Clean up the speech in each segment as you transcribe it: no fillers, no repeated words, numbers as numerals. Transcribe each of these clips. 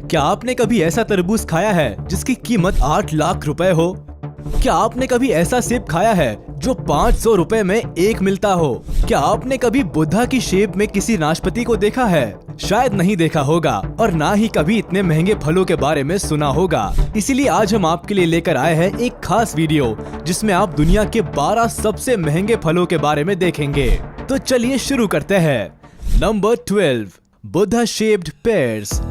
क्या आपने कभी ऐसा तरबूज खाया है जिसकी कीमत 8 लाख रुपए हो? क्या आपने कभी ऐसा सेब खाया है जो 500 रुपए में एक मिलता हो? क्या आपने कभी बुद्धा की शेप में किसी नाशपाती को देखा है? शायद नहीं देखा होगा और ना ही कभी इतने महंगे फलों के बारे में सुना होगा। इसीलिए आज हम आपके लिए लेकर आए हैं एक खास वीडियो जिसमें आप दुनिया के 12 सबसे महंगे फलों के बारे में देखेंगे। तो चलिए शुरू करते हैं। Number 12, Buddha shaped pairs.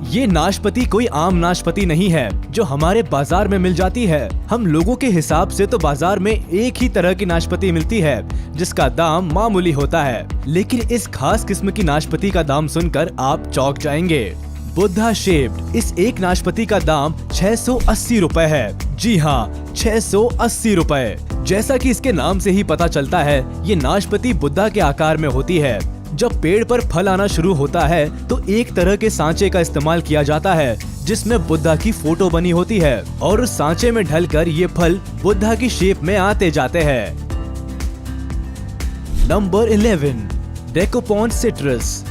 ये नाशपाती कोई आम नाशपाती नहीं है जो हमारे बाजार में मिल जाती है। हम लोगों के हिसाब से तो बाजार में एक ही तरह की नाशपाती मिलती है जिसका दाम मामूली होता है, लेकिन इस खास किस्म की नाशपाती का दाम सुनकर आप चौंक जाएंगे। बुद्धा शेप्ड इस एक नाशपाती का दाम 680 रुपए है। जी हाँ, 680 रुपए। जैसा कि इसके नाम से ही पता चलता है, ये नाशपाती बुद्धा के आकार में होती है। जब पेड़ पर फल आना शुरू होता है तो एक तरह के सांचे का इस्तेमाल किया जाता है जिसमें बुद्धा की फोटो बनी होती है और उस सांचे में ढलकर ये फल बुद्धा की शेप में आते जाते हैं। Number 11, Dekopon citrus.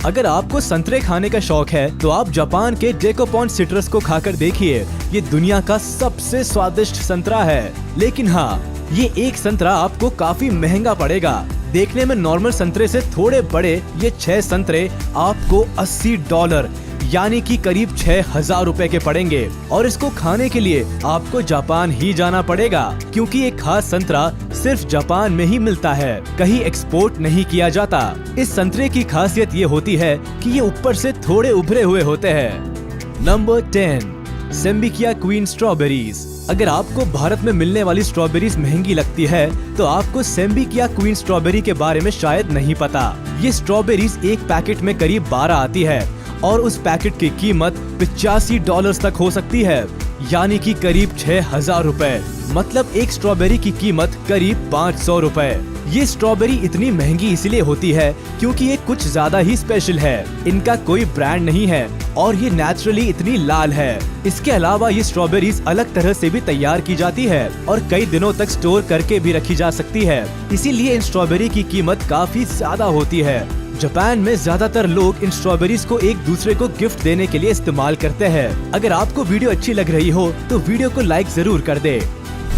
अगर आपको संतरे खाने का शौक है तो आप जापान के डेकोपॉन सिट्रस को खाकर देखिए। ये दुनिया का सबसे स्वादिष्ट संतरा है, लेकिन हाँ, ये एक संतरा आपको काफी महंगा पड़ेगा। देखने में नॉर्मल संतरे से थोड़े बड़े ये 6 संतरे आपको $80 यानी कि करीब 6000 रुपए के पड़ेंगे और इसको खाने के लिए आपको जापान ही जाना पड़ेगा क्योंकि एक खास संतरा सिर्फ जापान में ही मिलता है, कहीं एक्सपोर्ट नहीं किया जाता। इस संतरे की खासियत ये होती है कि ये ऊपर से थोड़े उभरे हुए होते हैं। Number 10, Sembikiya queen strawberries. अगर आपको भारत में मिलने वाली स्ट्रॉबेरीज महंगी लगती है तो आपको सेम्बिकिया क्वीन स्ट्रॉबेरी के बारे में शायद नहीं पता। ये स्ट्रॉबेरीज एक पैकेट में करीब 12 आती है और उस पैकेट की कीमत $85 तक हो सकती है, यानी कि करीब 6000 रुपए। मतलब एक स्ट्रॉबेरी की कीमत करीब 500 रुपए। ये स्ट्रॉबेरी इतनी महंगी इसलिए होती है क्योंकि ये कुछ ज्यादा ही स्पेशल है। इनका कोई ब्रांड नहीं है और ये नेचुरली इतनी लाल है। इसके अलावा ये स्ट्रॉबेरीज अलग तरह से भी तैयार की जाती है और कई दिनों तक स्टोर करके भी रखी जा सकती है। इसीलिए इन स्ट्रॉबेरी की कीमत काफी ज्यादा होती है। जापान में ज्यादातर लोग इन स्ट्रॉबेरीज को एक दूसरे को गिफ्ट देने के लिए इस्तेमाल करते हैं। अगर आपको वीडियो अच्छी लग रही हो तो वीडियो को लाइक जरूर कर दे।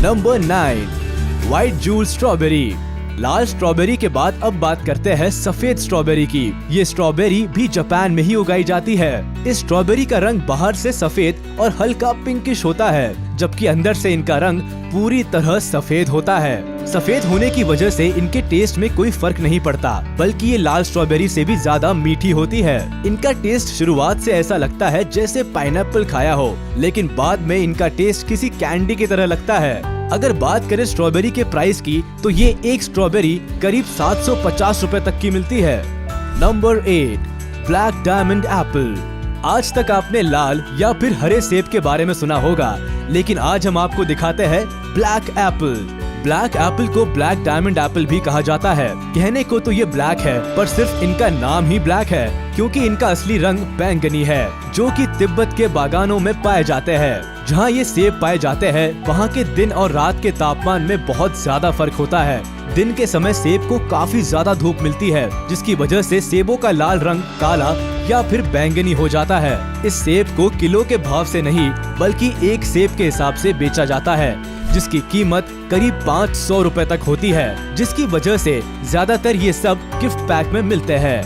Number 9, white jewel strawberry. लाल स्ट्रॉबेरी के बाद अब बात करते हैं सफेद स्ट्रॉबेरी की। ये स्ट्रॉबेरी भी जापान में ही उगाई जाती है। इस स्ट्रॉबेरी का रंग बाहर से सफेद और हल्का पिंकिश होता है, जबकि अंदर से इनका रंग पूरी तरह सफेद होता है। सफेद होने की वजह से इनके टेस्ट में कोई फर्क नहीं पड़ता, बल्कि ये लाल स्ट्रॉबेरी से भी ज्यादा मीठी होती है। इनका टेस्ट शुरुआत से ऐसा लगता है जैसे पाइनएप्पल खाया हो, लेकिन बाद में इनका टेस्ट किसी कैंडी की तरह लगता है। अगर बात करें स्ट्रॉबेरी के प्राइस की तो ये एक स्ट्रॉबेरी करीब 750 रुपए तक की मिलती है। Number 8, black diamond Apple. आज तक आपने लाल या फिर हरे सेब के बारे में सुना होगा, लेकिन आज हम आपको दिखाते हैं ब्लैक एप्पल। ब्लैक एप्पल को ब्लैक डायमंड एप्पल भी कहा जाता है। कहने को तो ये ब्लैक है, पर सिर्फ इनका नाम ही ब्लैक है क्योंकि इनका असली रंग बैंगनी है, जो कि तिब्बत के बागानों में पाए जाते हैं। जहाँ ये सेब पाए जाते हैं वहाँ के दिन और रात के तापमान में बहुत ज्यादा फर्क होता है। दिन के समय सेब को काफी ज्यादा धूप मिलती है, जिसकी वजह से सेबों का लाल रंग काला या फिर बैंगनी हो जाता है। इस सेब को किलो के भाव से नहीं बल्कि एक सेब के हिसाब से बेचा जाता है, जिसकी कीमत करीब 500 रुपए तक होती है, जिसकी वजह से ज्यादातर ये सब गिफ्ट पैक में मिलते हैं।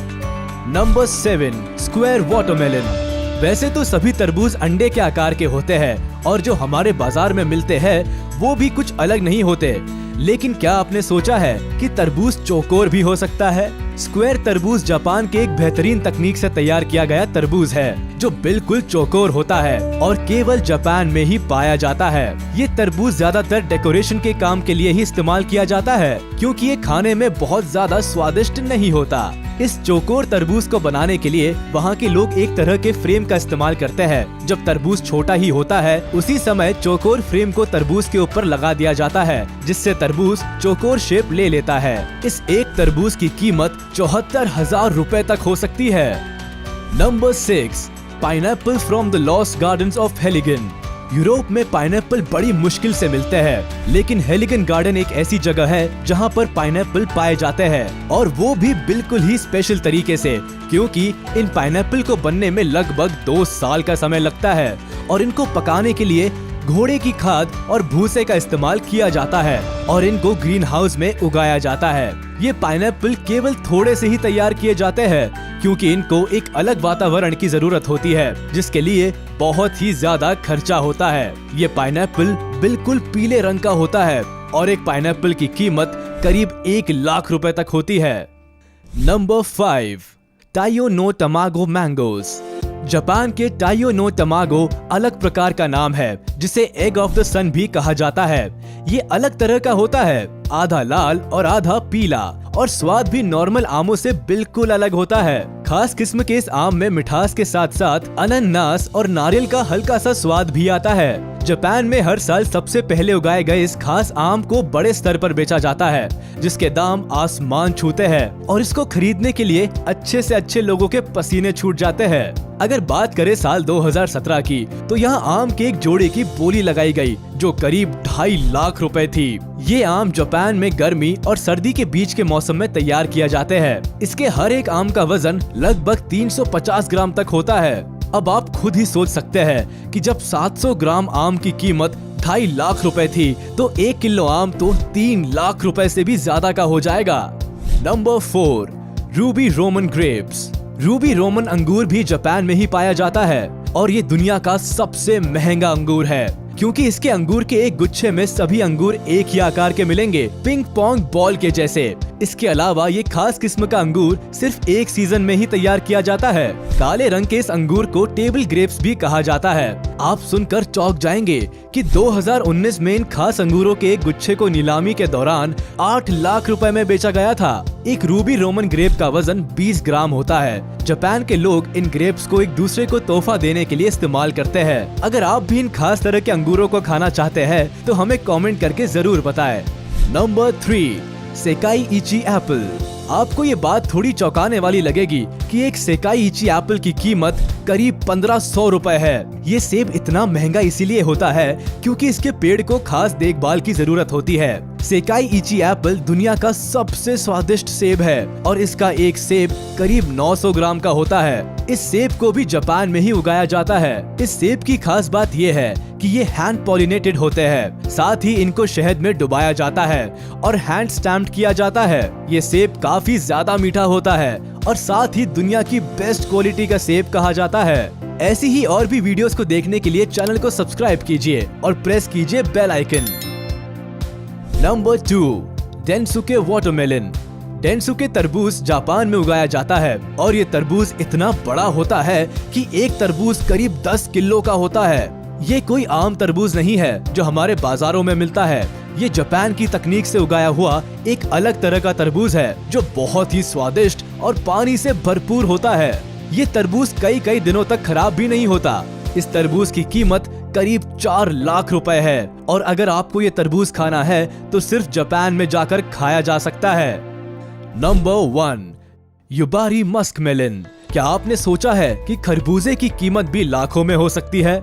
Number 7, square watermelon. वैसे तो सभी तरबूज अंडे के आकार के होते हैं और जो हमारे बाजार में मिलते हैं वो भी कुछ अलग नहीं होते, लेकिन क्या आपने सोचा है कि तरबूज चौकोर भी हो सकता है? स्क्वायर तरबूज जापान के एक बेहतरीन तकनीक से तैयार किया गया तरबूज है जो बिल्कुल चौकोर होता है और केवल जापान में ही पाया जाता है। ये तरबूज ज्यादातर डेकोरेशन के काम के लिए ही इस्तेमाल किया जाता है क्योंकि ये खाने में बहुत ज्यादा स्वादिष्ट नहीं होता। इस चौकोर तरबूज को बनाने के लिए वहाँ के लोग एक तरह के फ्रेम का इस्तेमाल करते हैं। जब तरबूज छोटा ही होता है उसी समय चौकोर फ्रेम को तरबूज के ऊपर लगा दिया जाता है, जिससे तरबूज चौकोर शेप ले लेता है। इस एक तरबूज की कीमत 74,000 रुपए तक हो सकती है। Number 6, pineapple from the Lost Gardens of Heligan. Europe में पाइनएप्पल बड़ी मुश्किल से मिलते हैं, लेकिन हेलिगन गार्डन एक ऐसी जगह है जहां पर पाइनएप्पल पाए जाते हैं, और वो भी बिल्कुल ही स्पेशल तरीके से, क्योंकि इन पाइनएप्पल को बनने में लगभग 2 साल का समय लगता है और इनको पकाने के लिए घोड़े की खाद और भूसे का इस्तेमाल किया जाता है और इनको ग्रीन हाउस में उगाया जाता है। ये पाइनएप्पल केवल थोड़े से ही तैयार किए जाते हैं, क्योंकि इनको एक अलग वातावरण की जरूरत होती है, जिसके लिए बहुत ही ज्यादा खर्चा होता है। ये पाइनएप्पल बिल्कुल पीले रंग का होता है और एक पाइनएप्पल की कीमत करीब 1 लाख रुपए तक होती है। Number 5, Taiyo no Tamago mangoes. Japan के टाइयो नो टमागो अलग प्रकार का नाम है, जिसे एग ऑफ द सन भी कहा जाता है। ये अलग तरह का होता है, आधा लाल और आधा पीला, और स्वाद भी नॉर्मल आमों से बिल्कुल अलग होता है। खास किस्म के इस आम में मिठास के साथ साथ अनानास और नारियल का हल्का सा स्वाद भी आता है। जापान में हर साल सबसे पहले उगाए गए इस खास आम को बड़े स्तर पर बेचा जाता है, जिसके दाम आसमान छूते हैं, और इसको खरीदने के लिए अच्छे से अच्छे लोगों के पसीने छूट जाते हैं। अगर बात करें साल 2017 की, तो यहाँ आम के एक जोड़े की बोली लगाई गई, जो करीब 2.5 लाख रुपए थी। ये आम जापान में गर्मी और सर्दी के बीच के मौसम में तैयार किया जाते हैं। इसके हर एक आम का वजन लगभग 350 ग्राम तक होता है। अब आप खुद ही सोच सकते हैं कि जब 700 ग्राम आम की कीमत 2.5 लाख रुपए थी, तो 1 किलो आम तो 3 लाख रुपए से भी ज्यादा का हो जाएगा। Number 4, Ruby Roman grapes. Ruby Roman अंगूर भी जापान में ही पाया जाता है, और ये दुनिया का सबसे महंगा अंगूर है, क्योंकि इसके अंगूर के एक गुच्छे में सभी अंगूर एक ही आकार के मिलेंगे, पिंग पोंग बॉल के जैसे। इसके अलावा ये खास किस्म का अंगूर सिर्फ एक सीजन में ही तैयार किया जाता है। काले रंग के इस अंगूर को टेबल ग्रेप्स भी कहा जाता है। आप सुनकर चौंक जाएंगे कि 2019 में इन खास अंगूरों के एक गुच्छे को नीलामी के दौरान 8 लाख रुपए में बेचा गया था। एक रूबी रोमन ग्रेप का वजन 20 ग्राम होता है। जापान के लोग इन ग्रेप्स को एक दूसरे को तोहफा देने के लिए इस्तेमाल करते हैं। अगर आप भी इन खास तरह के अंगूरों को खाना चाहते हैं, तो हमें कमेंट करके जरूर बताएं। Number 3, Sekai Ichi apple. आपको ये बात थोड़ी चौंकाने वाली लगेगी कि एक सेकाई इची एप्पल की कीमत करीब 1500 रुपए है। ये सेब इतना महंगा इसीलिए होता है क्योंकि इसके पेड़ को खास देखभाल की जरूरत होती है। सेकाई इची एप्पल दुनिया का सबसे स्वादिष्ट सेब है, और इसका एक सेब करीब 900 ग्राम का होता है। इस सेब को भी जापान में ही उगाया जाता है। इस सेब की खास बात ये है कि ये हैंड पॉलिनेटेड होते हैं, साथ ही इनको शहद में डुबाया जाता है और हैंड स्टैम्प्ड किया जाता है। ये सेब काफी ज्यादा मीठा होता है और साथ ही दुनिया की बेस्ट क्वालिटी का सेब कहा जाता है। ऐसी ही और भी वीडियोस को देखने के लिए चैनल को सब्सक्राइब कीजिए और प्रेस कीजिए bell icon. Number 2, Densuke watermelon. Densuke तरबूज जापान में उगाया जाता है, और ये तरबूज इतना बड़ा होता है कि एक तरबूज करीब 10 किलो का होता है। ये कोई आम तरबूज नहीं है जो हमारे बाजारों में मिलता है। ये जापान की तकनीक से उगाया हुआ एक अलग तरह का तरबूज है, जो बहुत ही स्वादिष्ट और पानी से भरपूर होता है। ये तरबूज कई दिनों तक खराब भी नहीं होता। इस तरबूज की कीमत करीब 4 लाख रुपए है, और अगर आपको ये तरबूज खाना है तो सिर्फ जापान में जाकर खाया जा सकता है। Number 1, Yubari muskmelon. क्या आपने सोचा है कि खरबूजे की कीमत भी लाखों में हो सकती है?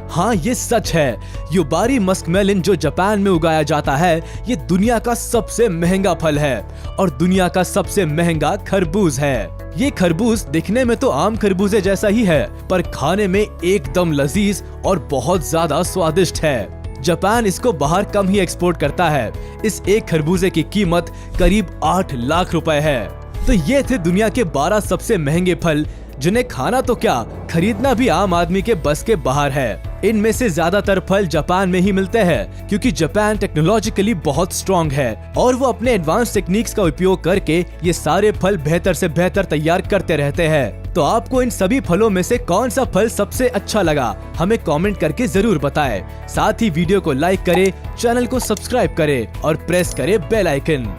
हाँ, ये सच है। युबारी मस्कमेलन जो जापान में उगाया जाता है, ये दुनिया का सबसे महंगा फल है और दुनिया का सबसे महंगा खरबूज है। ये खरबूज दिखने में तो आम खरबूजे जैसा ही है, पर खाने में एकदम लजीज और बहुत ज्यादा स्वादिष्ट है। जापान इसको बाहर कम ही एक्सपोर्ट करता है। इस एक खरबूजे की कीमत करीब 8 लाख रुपए है। तो ये थे दुनिया के 12 सबसे महंगे फल, जिन्हें खाना तो क्या, खरीदना भी आम आदमी के बस के बाहर है। इनमें से ज्यादातर फल जापान में ही मिलते हैं, क्योंकि जापान टेक्नोलॉजिकली बहुत स्ट्रॉन्ग है और वो अपने एडवांस टेक्निक्स का उपयोग करके ये सारे फल बेहतर से बेहतर तैयार करते रहते हैं। तो आपको इन सभी फलों में से कौन सा फल सबसे अच्छा लगा, हमें कमेंट करके जरूर बताएं। साथ ही वीडियो को लाइक करें, चैनल को सब्सक्राइब करें और प्रेस करें बेल आइकन।